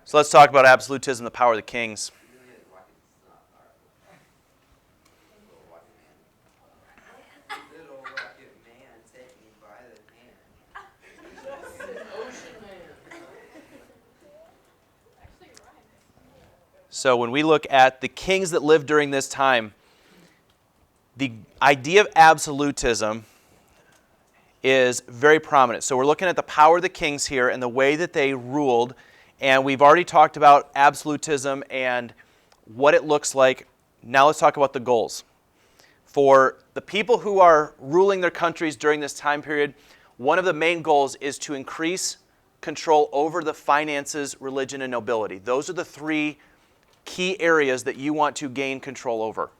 So let's talk about absolutism, the power of the kings. So when we look at the kings that lived during this time, the idea of absolutism is very prominent. So we're looking at the power of the kings here and the way that they ruled. And we've already talked about absolutism and what it looks like. Now let's talk about the goals. For the people who are ruling their countries during this time period, one of the main goals is to increase control over the finances, religion, and nobility. Those are the three key areas that you want to gain control over.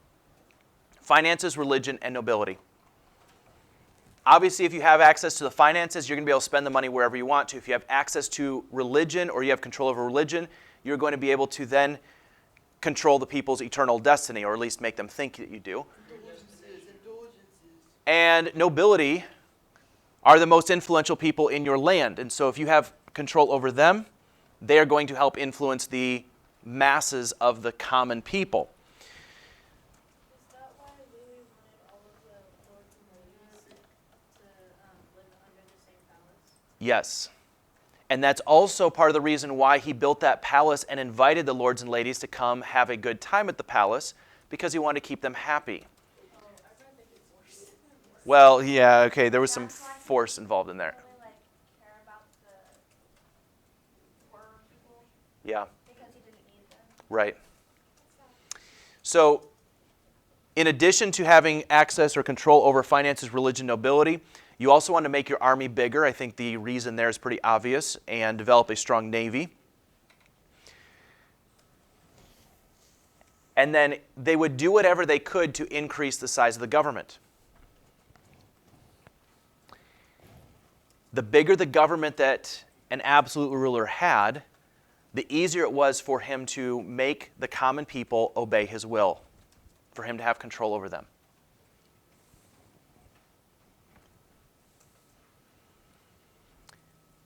Finances, religion, and nobility. Obviously, if you have access to the finances, you're going to be able to spend the money wherever you want to. If you have access to religion or you have control over religion, you're going to be able to then control the people's eternal destiny, or at least make them think that you do. And nobility are the most influential people in your land. And so if you have control over them, they are going to help influence the masses of the common people. Is that why Louis wanted all of the lords and ladies to live under the same palace? Yes. And that's also part of the reason why he built that palace and invited the lords and ladies to come have a good time at the palace, because he wanted to keep them happy. Oh, I read that it's worse. Well, yeah, okay, there was some force involved in there. Really, care about the poor people Yeah. because he didn't need them. Right. So, in addition to having access or control over finances, religion, nobility, you also want to make your army bigger. I think the reason there is pretty obvious, and develop a strong navy. And then they would do whatever they could to increase the size of the government. The bigger the government that an absolute ruler had, the easier it was for him to make the common people obey his will, for him to have control over them.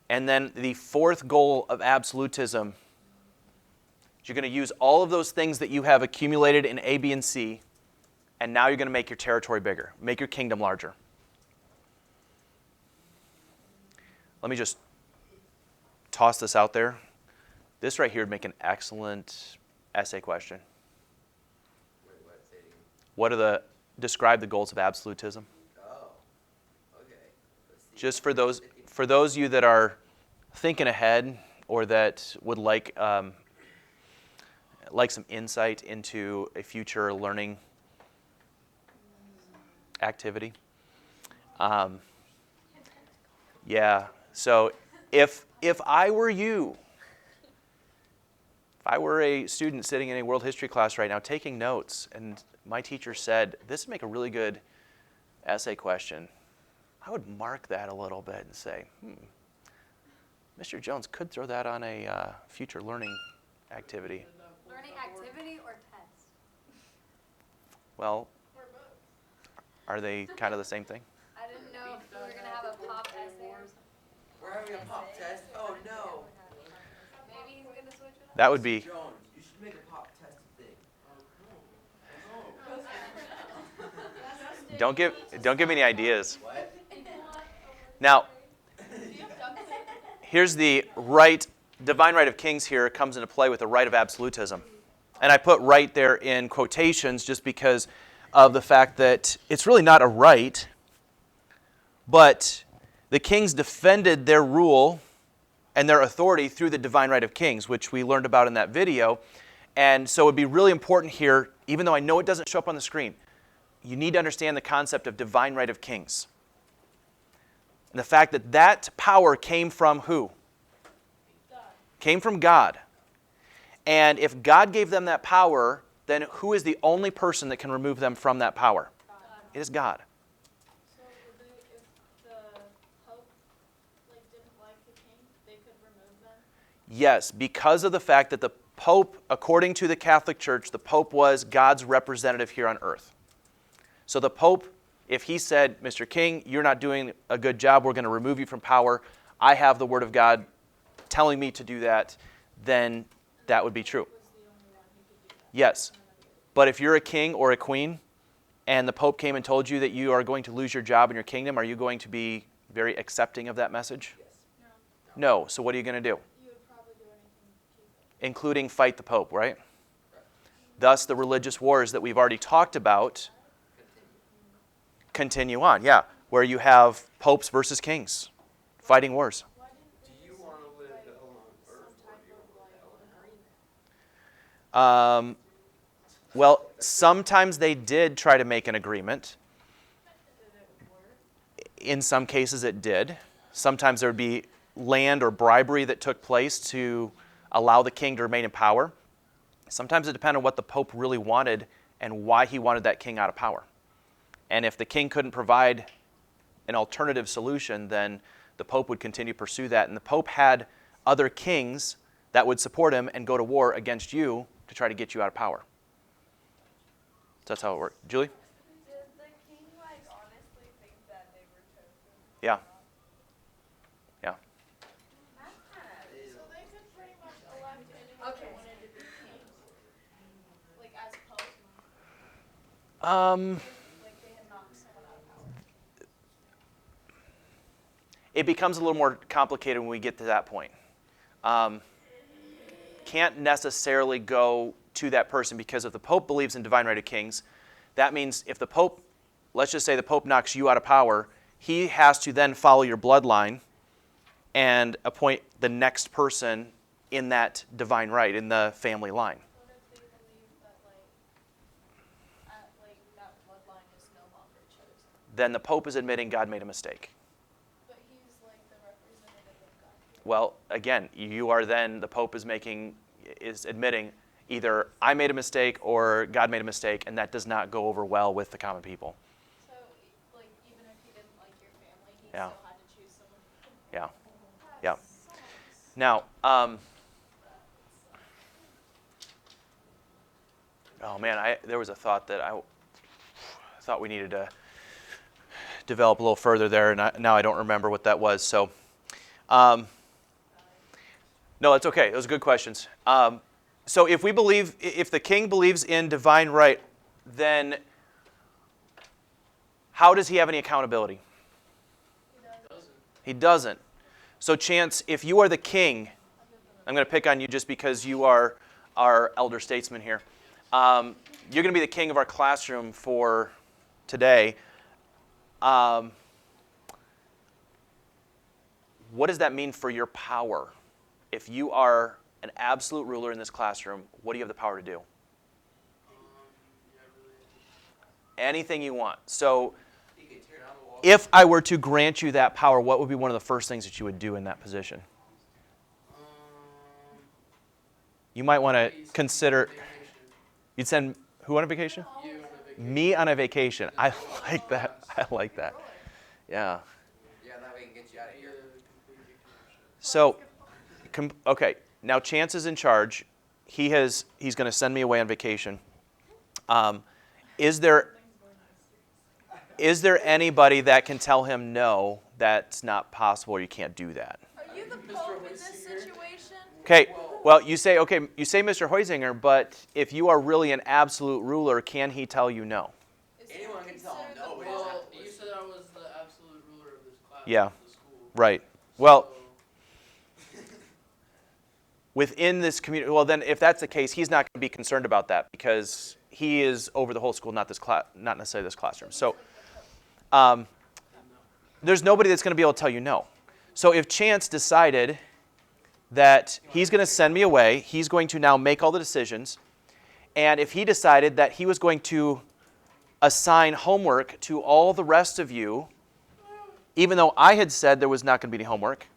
And then the fourth goal of absolutism is you're going to use all of those things that you have accumulated in A, B, and C, and now you're going to make your territory bigger, make your kingdom larger. Let me just toss this out there. This right here would make an excellent essay question. Describe the goals of absolutism. Oh, okay. Just for those of you that are thinking ahead, or that would like some insight into a future learning activity. Yeah. So if I were you, if I were a student sitting in a world history class right now taking notes, and my teacher said, this would make a really good essay question, I would mark that a little bit and say, Mr. Jones could throw that on a future learning activity. Learning activity or test? Well, are they kind of the same thing? I didn't know if we were going to have a pop essay or something. We're having a pop test? Oh, no. Maybe he's going to switch it up. That would be. Jones, you should make a pop test thing. Don't give me any ideas. What? Now, here's the divine right of kings here comes into play with the right of absolutism. And I put right there in quotations just because of the fact that it's really not a right, but the kings defended their rule and their authority through the divine right of kings, which we learned about in that video. And so it would be really important here, even though I know it doesn't show up on the screen, you need to understand the concept of divine right of kings. And the fact that that power came from who? God. Came from God. And if God gave them that power, then who is the only person that can remove them from that power? God. It is God. So if the Pope didn't like the king, they could remove them? Yes, because of the fact that the Pope, according to the Catholic Church, the Pope was God's representative here on earth. So the Pope, if he said, Mr. King, you're not doing a good job, we're going to remove you from power, I have the Word of God telling me to do that, then that would be true. Was the only one who could do that. Yes. But if you're a king or a queen and the Pope came and told you that you are going to lose your job in your kingdom, are you going to be very accepting of that message? Yes. No. So what are you going to do? You would probably do anything to keep it. Including fight the Pope, right? Thus, the religious wars that we've already talked about continue on, yeah, where you have popes versus kings fighting wars. Why didn't Do they you just want to make, live like, on some Earth or type do you of want to like live on agreement? Well, sometimes they did try to make an agreement. Did it work? In some cases, it did. Sometimes there would be land or bribery that took place to allow the king to remain in power. Sometimes it depended on what the Pope really wanted and why he wanted that king out of power. And if the king couldn't provide an alternative solution, then the Pope would continue to pursue that. And the Pope had other kings that would support him and go to war against you to try to get you out of power. So that's how it worked. Julie? Did the king, like, honestly think that they were chosen? Yeah. Yeah. That's kind So they could pretty much elect anyone Okay. who wanted to be king, like as Pope. Like they had knocked someone out of power. It becomes a little more complicated when we get to that point. Can't necessarily go to that person because if the Pope believes in divine right of kings, that means if the Pope, let's just say the Pope knocks you out of power, he has to then follow your bloodline and appoint the next person in that divine right, in the family line. What if they believe that like that bloodline is no longer chosen? Then the Pope is admitting God made a mistake. But he's like the representative of God. Well, again, you are then, the Pope is admitting either I made a mistake or God made a mistake, and that does not go over well with the common people. So like even if he didn't like your family, he Yeah. still had to choose someone. Yeah. That Yeah. sucks. Now, oh man, there was a thought that I thought we needed to develop a little further there, and now I don't remember what that was. So, no, that's okay. Those are good questions. So if the king believes in divine right, then how does he have any accountability? He doesn't. So Chance, if you are the king, I'm going to pick on you just because you are our elder statesman here. You're going to be the king of our classroom for today. What does that mean for your power? If you are an absolute ruler in this classroom, what do you have the power to do? Anything you want. So You can tear down the wall. if I were to grant you that power, what would be one of the first things that you would do in that position? You might want to consider, you'd send who on a vacation? You on a vacation. Me on a vacation. I like that. I like that. Yeah. Yeah, that way we can get you out of here. So, okay. Now Chance is in charge. He's going to send me away on vacation. Is there anybody that can tell him no, that's not possible, or you can't do that? Are you the Pope in this situation? Okay. Well, you say Mr. Huizinger, but if you are really an absolute ruler, can he tell you no? Is he Anyone can tell him considered no, the but it's Well, not the you person. said I was the absolute ruler of this class. Yeah. Of the school. Right. Well, So, within this community, well, then if that's the case, he's not going to be concerned about that because he is over the whole school, not necessarily this classroom. So there's nobody that's going to be able to tell you no. So if Chance decided that he's going to send me away, he's going to now make all the decisions, and if he decided that he was going to assign homework to all the rest of you, even though I had said there was not going to be any homework,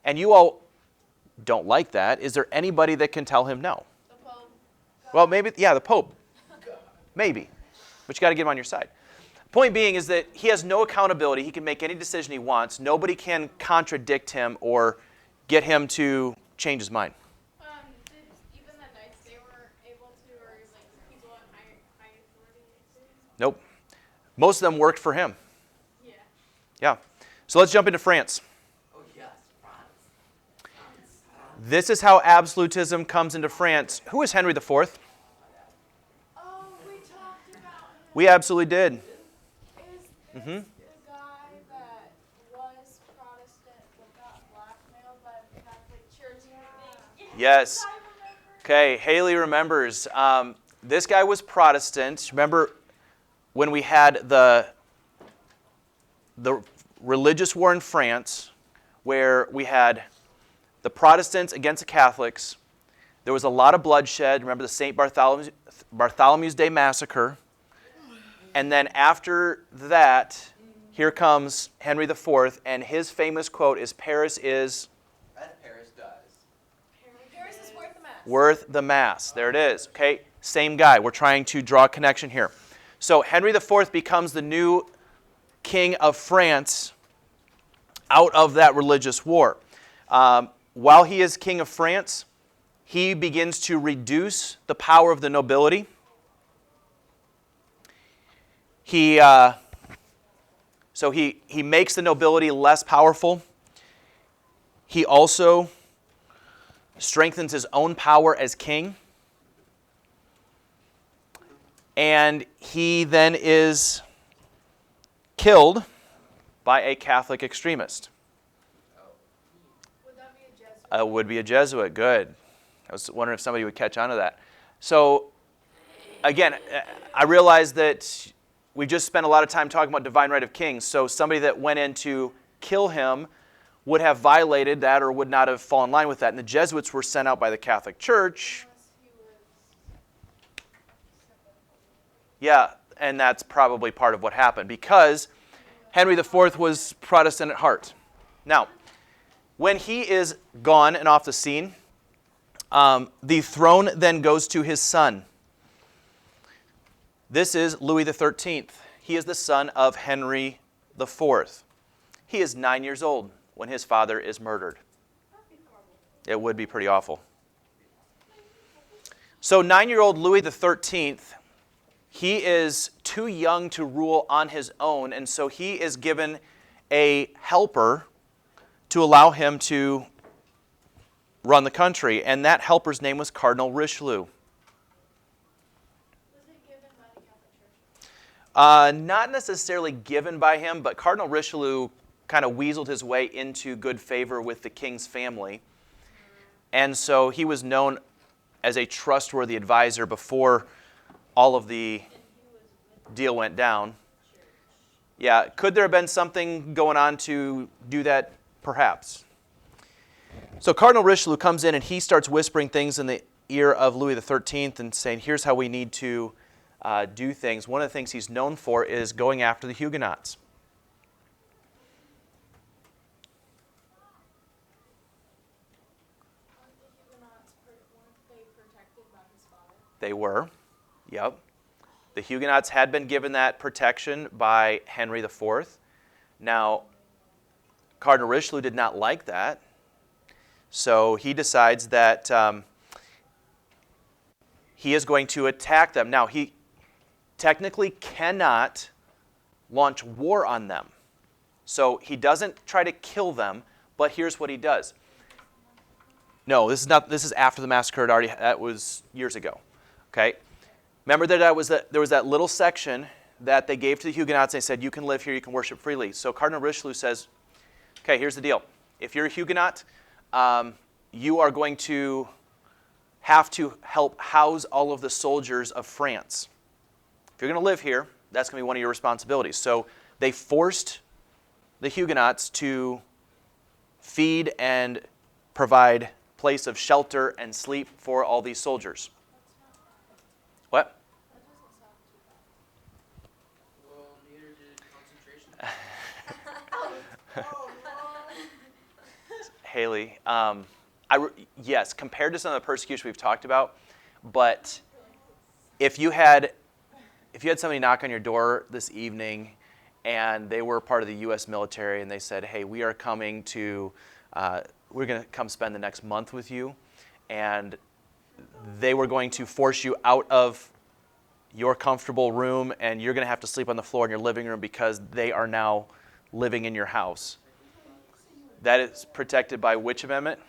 and you all don't like that, is there anybody that can tell him no? The Pope. Well, maybe, yeah, the Pope. Maybe. But you got to get him on your side. Point being is that he has no accountability. He can make any decision he wants. Nobody can contradict him or get him to change his mind. Did even the knights they were able to, or like people in high authority? Nope. Most of them worked for him. Yeah. Yeah. So let's jump into France. Oh yes, France. This is how absolutism comes into France. Who is Henry IV? Oh, we talked about him. We absolutely did. Is this the guy that was Protestant but got blackmailed by the Catholic Church? Yes. I remember. Okay, Haley remembers. This guy was Protestant. Remember when we had the religious war in France, where we had the Protestants against the Catholics. There was a lot of bloodshed. Remember the St. Bartholomew's Day massacre. And then after that, here comes Henry IV, and his famous quote is, Paris is As Paris does. Paris is worth the mass. worth the mass. There it is. Okay, same guy. We're trying to draw a connection here. So Henry IV becomes the new king of France out of that religious war. While he is king of France, he begins to reduce the power of the nobility. He makes the nobility less powerful. He also strengthens his own power as king. And he then is killed by a Catholic extremist. Would that be a Jesuit? Would be a Jesuit. Good. I was wondering if somebody would catch on to that. So, again, I realize that we just spent a lot of time talking about divine right of kings. So somebody that went in to kill him would have violated that or would not have fallen in line with that. And the Jesuits were sent out by the Catholic Church. Unless he was. Yeah, and that's probably part of what happened because Henry IV was Protestant at heart. Now, when he is gone and off the scene, the throne then goes to his son. This is Louis XIII. He is the son of Henry IV. He is 9 years old when his father is murdered. That'd be horrible. It would be pretty awful. So 9-year-old Louis XIII, he is too young to rule on his own, and so he is given a helper to allow him to run the country, and that helper's name was Cardinal Richelieu. Was it given by the Catholic Church? Not necessarily given by him, but Cardinal Richelieu kind of weaseled his way into good favor with the king's family. And so he was known as a trustworthy advisor before all of the deal went down. Yeah, could there have been something going on to do that? Perhaps. So Cardinal Richelieu comes in and he starts whispering things in the ear of Louis XIII and saying, here's how we need to do things. One of the things he's known for is going after the Huguenots. Aren't the Huguenots, weren't they protected by his father? They were. Yep. The Huguenots had been given that protection by Henry IV. Now, Cardinal Richelieu did not like that. So he decides that he is going to attack them. Now, he technically cannot launch war on them. So he doesn't try to kill them, but here's what he does. No, this is after the massacre. That was years ago. Okay? Remember that there was that little section that they gave to the Huguenots. They said, you can live here, you can worship freely. So Cardinal Richelieu says, okay, here's the deal. If you're a Huguenot, you are going to have to help house all of the soldiers of France. If you're going to live here, that's going to be one of your responsibilities. So they forced the Huguenots to feed and provide place of shelter and sleep for all these soldiers. What? That doesn't sound too bad. Well, neither did concentration. Haley, yes, compared to some of the persecution we've talked about, but if you had somebody knock on your door this evening and they were part of the U.S. military and they said, hey, we are coming to, we're going to come spend the next month with you, and they were going to force you out of your comfortable room and you're going to have to sleep on the floor in your living room because they are now living in your house. That is protected by which amendment?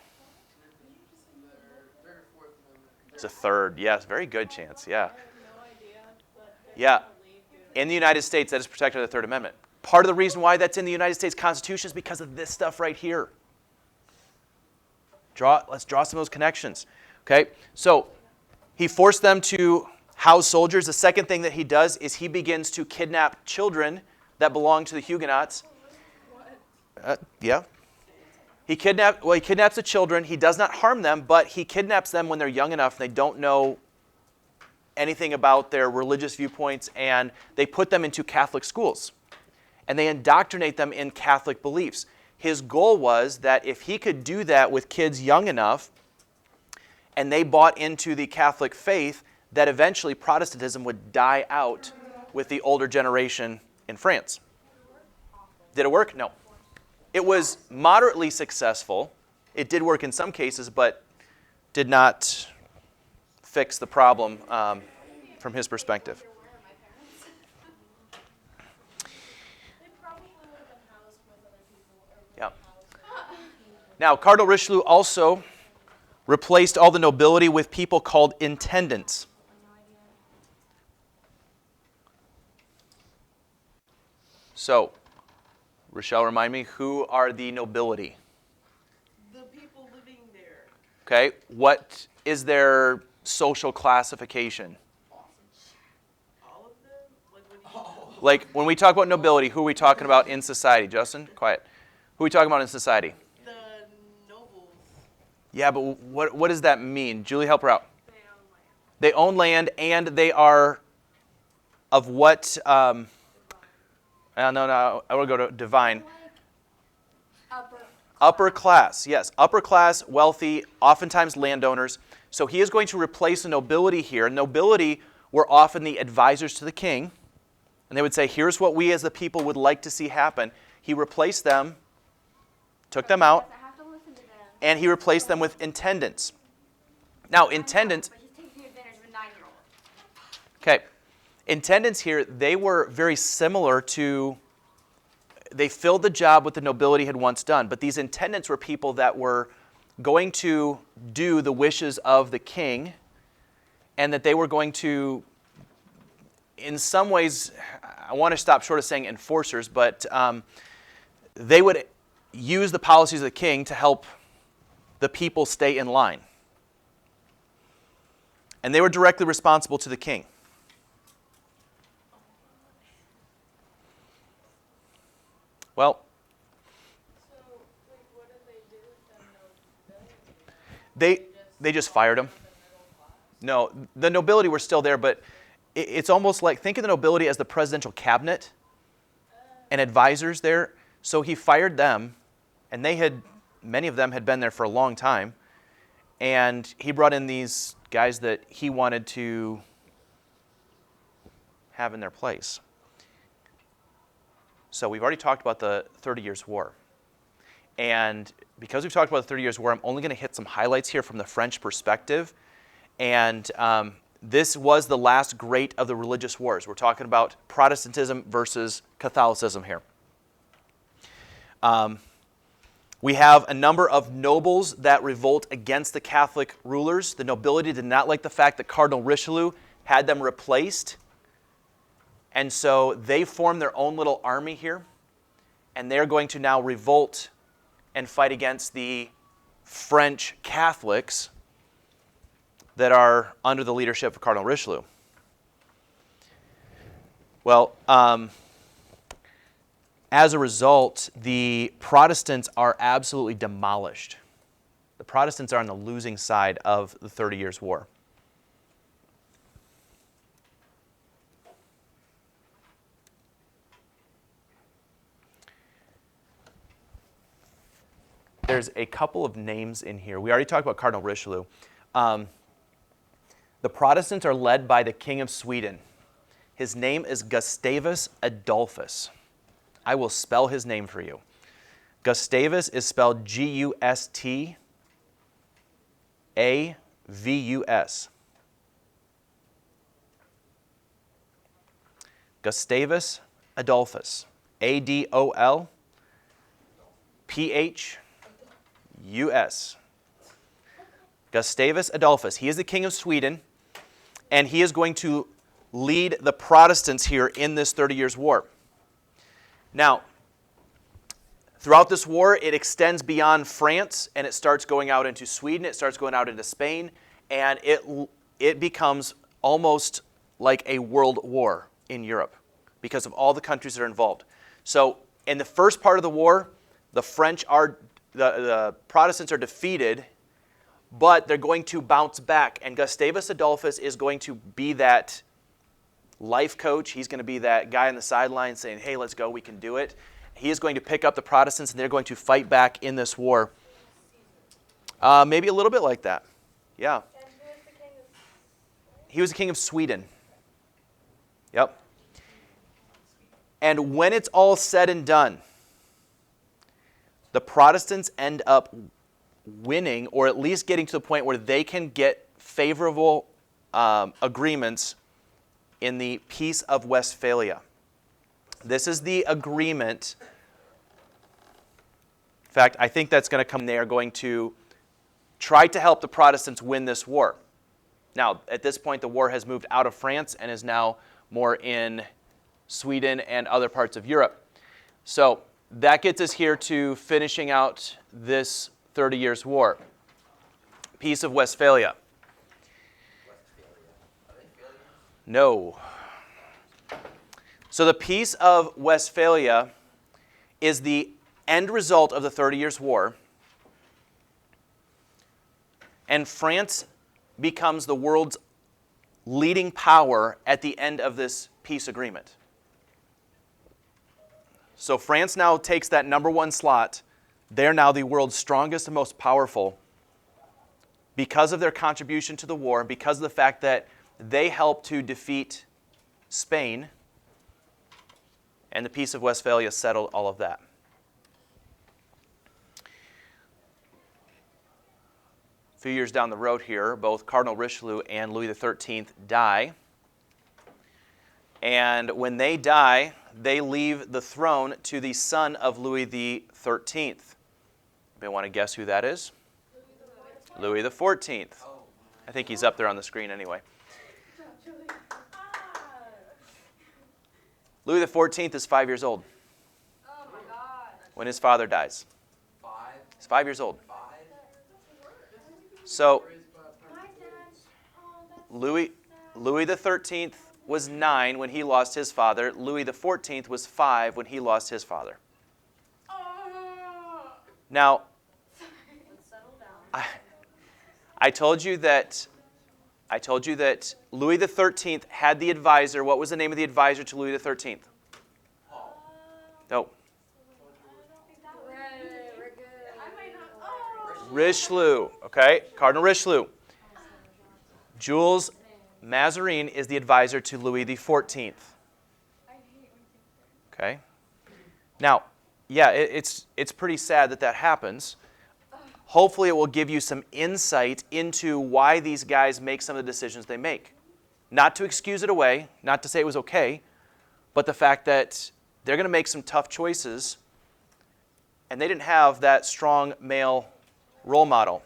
It's a third. Yes, very good chance. Yeah. I have no idea, but they're Yeah. gonna leave due to In the United States, that is protected by the Third Amendment. Part of the reason why that's in the United States Constitution is because of this stuff right here. Let's draw some of those connections. Okay, so he forced them to house soldiers. The second thing that he does is he begins to kidnap children that belong to the Huguenots. Yeah. He kidnaps the children. He does not harm them, but he kidnaps them when they're young enough and they don't know anything about their religious viewpoints, and they put them into Catholic schools. And they indoctrinate them in Catholic beliefs. His goal was that if he could do that with kids young enough, and they bought into the Catholic faith, that eventually Protestantism would die out with the older generation in France. Did it work? No. It was moderately successful. It did work in some cases, but did not fix the problem from his perspective. They probably would have been housed with other people or Yeah. housed. Now, Cardinal Richelieu also replaced all the nobility with people called intendants. So, Rochelle, remind me, who are the nobility? The people living there. Okay, what is their social classification? All of them? Like, when we talk about nobility, who are we talking about in society? Justin, quiet. Who are we talking about in society? The nobles. Yeah, but what does that mean? Julie, help her out. They own land, and they are of what? No, I want to go to divine. Upper class, yes. Upper class, wealthy, oftentimes landowners. So he is going to replace the nobility here. Nobility were often the advisors to the king. And they would say, here's what we as the people would like to see happen. He replaced them, took them out, and he replaced them with intendants. Now, intendants... But he's taking advantage of a 9-year-old. Okay. Intendants here, they were very similar to... They filled the job what the nobility had once done. But these intendants were people that were going to do the wishes of the king, and that they were going to, in some ways, I want to stop short of saying enforcers, but they would use the policies of the king to help the people stay in line. And they were directly responsible to the king. Well, So, like, what did they do with them nobility? they just fired them. No, the nobility were still there, but it's almost like, think of the nobility as the presidential cabinet and advisors there. So he fired them, and many of them had been there for a long time, and he brought in these guys that he wanted to have in their place. So we've already talked about the 30 Years' War. And because we've talked about the 30 Years' War, I'm only going to hit some highlights here from the French perspective. And this was the last great of the religious wars. We're talking about Protestantism versus Catholicism here. We have a number of nobles that revolt against the Catholic rulers. The nobility did not like the fact that Cardinal Richelieu had them replaced. And so they formed their own little army here. And they're going to now revolt and fight against the French Catholics that are under the leadership of Cardinal Richelieu. Well, as a result, the Protestants are absolutely demolished. The Protestants are on the losing side of the 30 Years' War. There's a couple of names in here. We already talked about Cardinal Richelieu. The Protestants are led by the King of Sweden. His name is Gustavus Adolphus. I will spell his name for you. Gustavus is spelled G-U-S-T-A-V-U-S. Gustavus Adolphus. A-D-O-L-P-H-U-S. Gustavus Adolphus. He is the king of Sweden, and he is going to lead the Protestants here in this 30 Years' War. Now, throughout this war, it extends beyond France, and it starts going out into Sweden, it starts going out into Spain, and it becomes almost like a world war in Europe because of all the countries that are involved. So in the first part of the war, the Protestants are defeated, but they're going to bounce back, and Gustavus Adolphus is going to be that life coach. He's going to be that guy on the sideline saying, hey, let's go, we can do it. He is going to pick up the Protestants, and they're going to fight back in this war. Maybe a little bit like that. Yeah. And who is the king of? He was the king of Sweden. Yep. And when it's all said and done, the Protestants end up winning, or at least getting to the point where they can get favorable agreements in the Peace of Westphalia. This is the agreement. In fact, I think that's going to come. They are going to try to help the Protestants win this war. Now, at this point, the war has moved out of France and is now more in Sweden and other parts of Europe. So that gets us here to finishing out this 30 Years' War. Peace of Westphalia. No. So the Peace of Westphalia is the end result of the 30 Years' War, and France becomes the world's leading power at the end of this peace agreement. So France now takes that number one slot. They're now the world's strongest and most powerful because of their contribution to the war, because of the fact that they helped to defeat Spain, and the Peace of Westphalia settled all of that. A few years down the road here, both Cardinal Richelieu and Louis XIII die. And when they die, they leave the throne to the son of Louis XIII. Anybody want to guess who that is? Louis XIV. I think he's up there on the screen anyway. Louis XIV is 5 years old Oh my God. when his father dies. 5? He's 5 years old. 5? So My dad. Oh, that's Louis XIII was 9 when he lost his father. Louis XIV was 5 when he lost his father. Now, Let's settle down. I told you that Louis XIII had the advisor. What was the name of the advisor to Louis XIII? No. I don't think that was. We're good. I might not. Oh. Richelieu. Okay, Cardinal Richelieu. Jules Mazarin is the advisor to Louis XIV. Okay. Now, yeah, it's pretty sad that happens. Hopefully it will give you some insight into why these guys make some of the decisions they make. Not to excuse it away, not to say it was okay, but the fact that they're going to make some tough choices, and they didn't have that strong male role model.